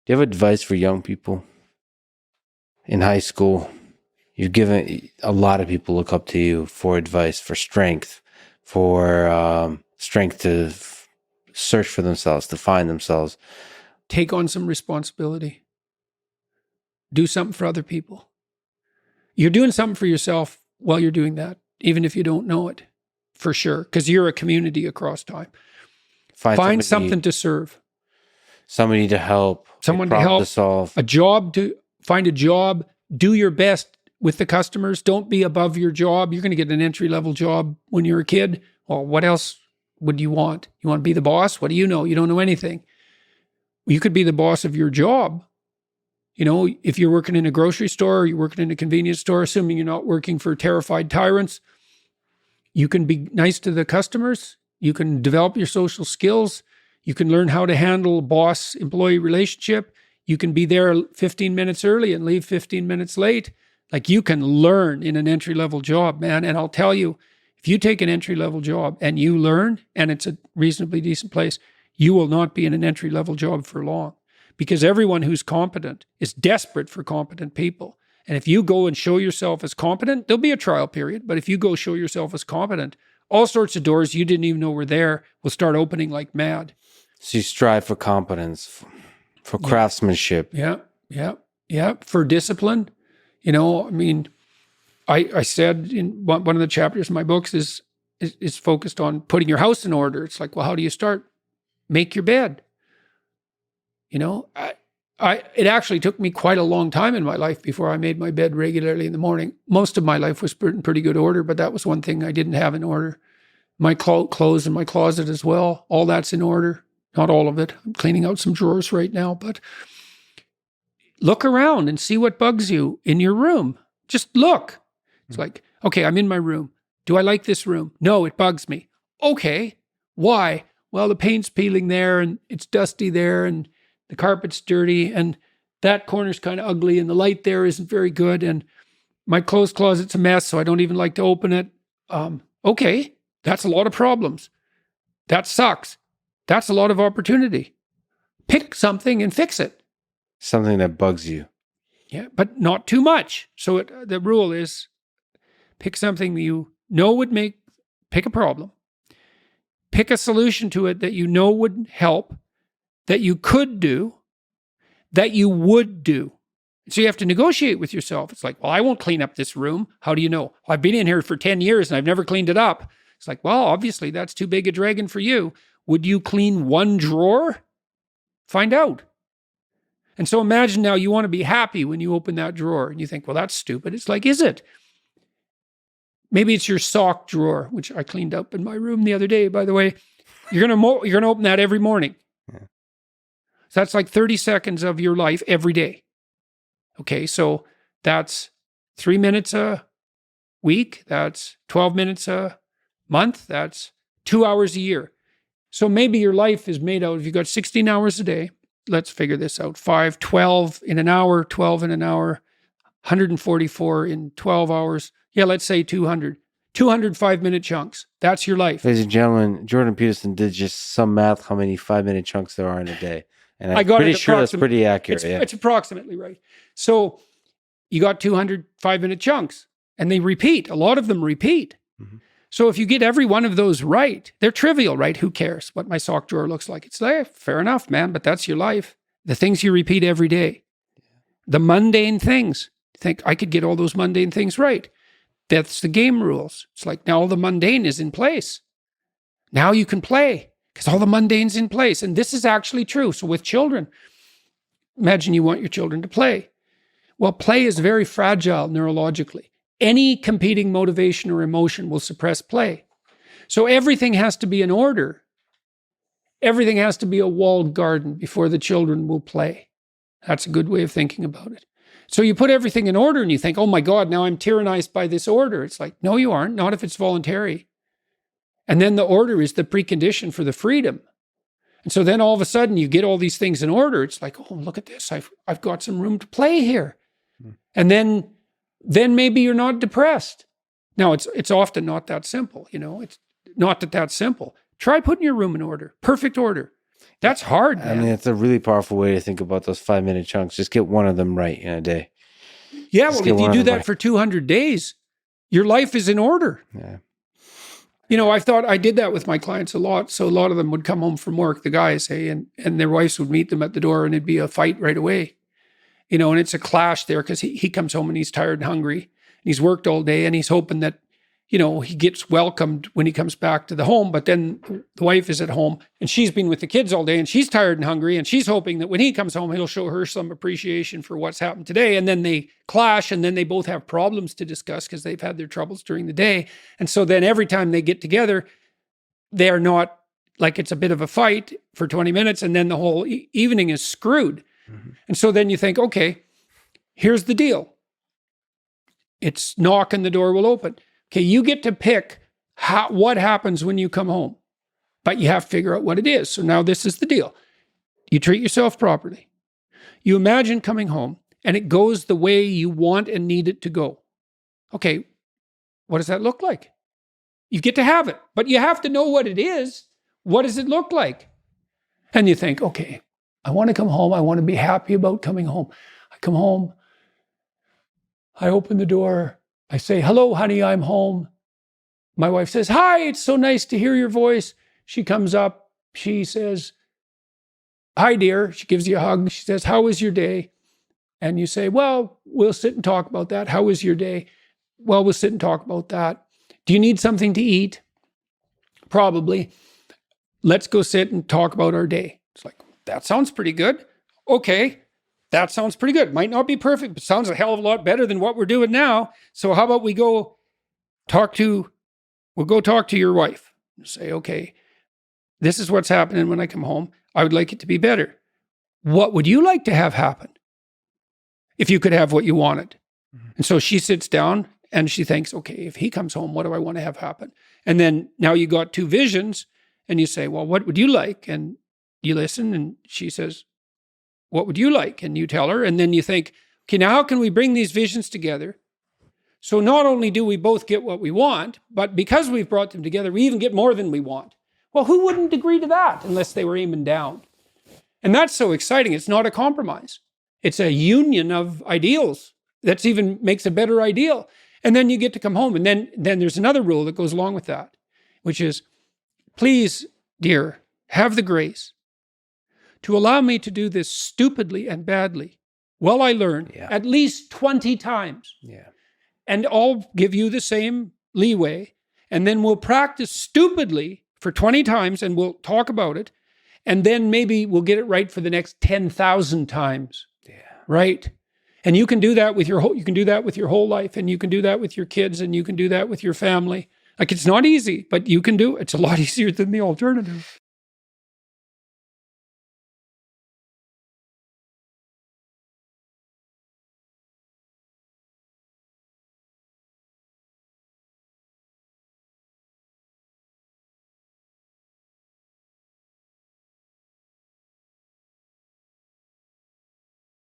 Do you have advice for young people in high school? You've given a lot of people look up to you for advice, for strength to search for themselves, to find themselves. Take on some responsibility. Do something for other people. You're doing something for yourself while you're doing that, even if you don't know it, for sure, because you're a community across time. Find something to serve. Somebody to help. Someone to help. To solve. Find a job. Do your best with the customers. Don't be above your job. You're going to get an entry-level job when you're a kid. Well, what else would you want? You want to be the boss? What do you know? You don't know anything. You could be the boss of your job. You know, if you're working in a grocery store, or you're working in a convenience store, assuming you're not working for terrified tyrants, you can be nice to the customers. You can develop your social skills. You can learn how to handle a boss-employee relationship. You can be there 15 minutes early and leave 15 minutes late. Like, you can learn in an entry-level job, man. And I'll tell you, if you take an entry-level job and you learn, and it's a reasonably decent place, you will not be in an entry-level job for long, because everyone who's competent is desperate for competent people. And if you go and show yourself as competent, there'll be a trial period. But if you go show yourself as competent, all sorts of doors you didn't even know were there will start opening like mad. So you strive for competence, for craftsmanship. Yeah. For discipline. You know, I mean, I said in one of the chapters in my books is focused on putting your house in order. It's like, well, how do you start? Make your bed. You know, it actually took me quite a long time in my life before I made my bed regularly in the morning. Most of my life was in pretty good order, but that was one thing I didn't have in order. My clothes in my closet as well, all that's in order. Not all of it. I'm cleaning out some drawers right now, but look around and see what bugs you in your room. Just look. It's like, okay, I'm in my room. Do I like this room? No, it bugs me. Okay, why? Well, the paint's peeling there, and it's dusty there, and the carpet's dirty, and that corner's kind of ugly, and the light there isn't very good, and my clothes closet's a mess, so I don't even like to open it. Okay, that's a lot of problems. That sucks. That's a lot of opportunity. Pick something and fix it. Something that bugs you. Yeah, but not too much. So the rule is pick something you know pick a problem. Pick a solution to it that you know would help, that you could do, that you would do. So you have to negotiate with yourself. It's like, well, I won't clean up this room. How do you know? Well, I've been in here for 10 years and I've never cleaned it up. It's like, well, obviously that's too big a dragon for you. Would you clean one drawer? Find out. And so imagine now you want to be happy when you open that drawer and you think, well, that's stupid. It's like, is it? Maybe it's your sock drawer, which I cleaned up in my room the other day, by the way. You're gonna open that every morning. Yeah. So that's like 30 seconds of your life every day. Okay, so that's 3 minutes a week. That's 12 minutes a month. That's 2 hours a year. So maybe your life is made out of, you've got 16 hours a day. Let's figure this out. 12 in an hour, 12 in an hour, 144 in 12 hours. Yeah, let's say 200. 200 5-minute chunks. That's your life. Ladies and gentlemen, Jordan Peterson did just some math how many 5-minute chunks there are in a day. And I'm pretty sure that's pretty accurate. It's approximately right. So you got 200 5-minute chunks, and they repeat. A lot of them repeat. Mm-hmm. So if you get every one of those right, they're trivial, right? Who cares what my sock drawer looks like? It's like, fair enough, man, but that's your life. The things you repeat every day. The mundane things. Think, I could get all those mundane things right. That's the game rules. It's like, now all the mundane is in place. Now you can play because all the mundane's in place. And this is actually true. So with children, imagine you want your children to play. Well, play is very fragile neurologically. Any competing motivation or emotion will suppress play. So everything has to be in order. Everything has to be a walled garden before the children will play. That's a good way of thinking about it. So you put everything in order and you think, oh my God, now I'm tyrannized by this order. It's like, no, you aren't, not if it's voluntary. And then the order is the precondition for the freedom. And so then all of a sudden you get all these things in order. It's like, oh, look at this. I've got some room to play here. And then maybe you're not depressed. Now, it's often not that simple, you know. It's not that simple. Try putting your room in order, perfect order. That's hard, I man. mean, it's a really powerful way to think about those 5-minute chunks. Just get one of them right in a day. Yeah, Just well, get if you one do of them that right. for 200 days, your life is in order. Yeah. You know, I thought I did that with my clients a lot. So a lot of them would come home from work, the guys, hey, and their wives would meet them at the door and it'd be a fight right away. You know, and it's a clash there because he comes home and he's tired and hungry and he's worked all day and he's hoping that, you know, he gets welcomed when he comes back to the home. But then the wife is at home and she's been with the kids all day and she's tired and hungry and she's hoping that when he comes home, he'll show her some appreciation for what's happened today. And then they clash and then they both have problems to discuss because they've had their troubles during the day. And so then every time they get together, they are not like it's a bit of a fight for 20 minutes and then the whole evening is screwed. Mm-hmm. And so then you think, okay, here's the deal. It's knock and the door will open. Okay, you get to pick what happens when you come home, but you have to figure out what it is. So now this is the deal. You treat yourself properly. You imagine coming home and it goes the way you want and need it to go. Okay, what does that look like? You get to have it, but you have to know what it is. What does it look like? And you think, okay, I want to come home. I want to be happy about coming home. I come home. I open the door. I say, hello, honey, I'm home. My wife says, hi, it's so nice to hear your voice. She comes up. She says, hi, dear. She gives you a hug. She says, how was your day? And you say, well, we'll sit and talk about that. How was your day? Well, we'll sit and talk about that. Do you need something to eat? Probably. Let's go sit and talk about our day. It's like, that sounds pretty good. Okay. That sounds pretty good. Might not be perfect, but sounds a hell of a lot better than what we're doing now. So how about we'll go talk to your wife and say, okay, this is what's happening when I come home. I would like it to be better. What would you like to have happen if you could have what you wanted? Mm-hmm. And so she sits down and she thinks, okay, if he comes home, what do I want to have happen? And then now you got two visions and you say, well, what would you like? And you listen and she says, what would you like? And you tell her, and then you think, okay, now how can we bring these visions together? So not only do we both get what we want, but because we've brought them together, we even get more than we want. Well, who wouldn't agree to that unless they were aiming down? And that's so exciting. It's not a compromise. It's a union of ideals. That's even makes a better ideal. And then you get to come home. And then there's another rule that goes along with that, which is, please, dear, have the grace to allow me to do this stupidly and badly while I learn at least 20 times. Yeah. And I'll give you the same leeway. And then we'll practice stupidly for 20 times and we'll talk about it. And then maybe we'll get it right for the next 10,000 times. Yeah. Right? And you can do that with your whole life, and you can do that with your kids, and you can do that with your family. Like, it's not easy, but you can do it. It's a lot easier than the alternative.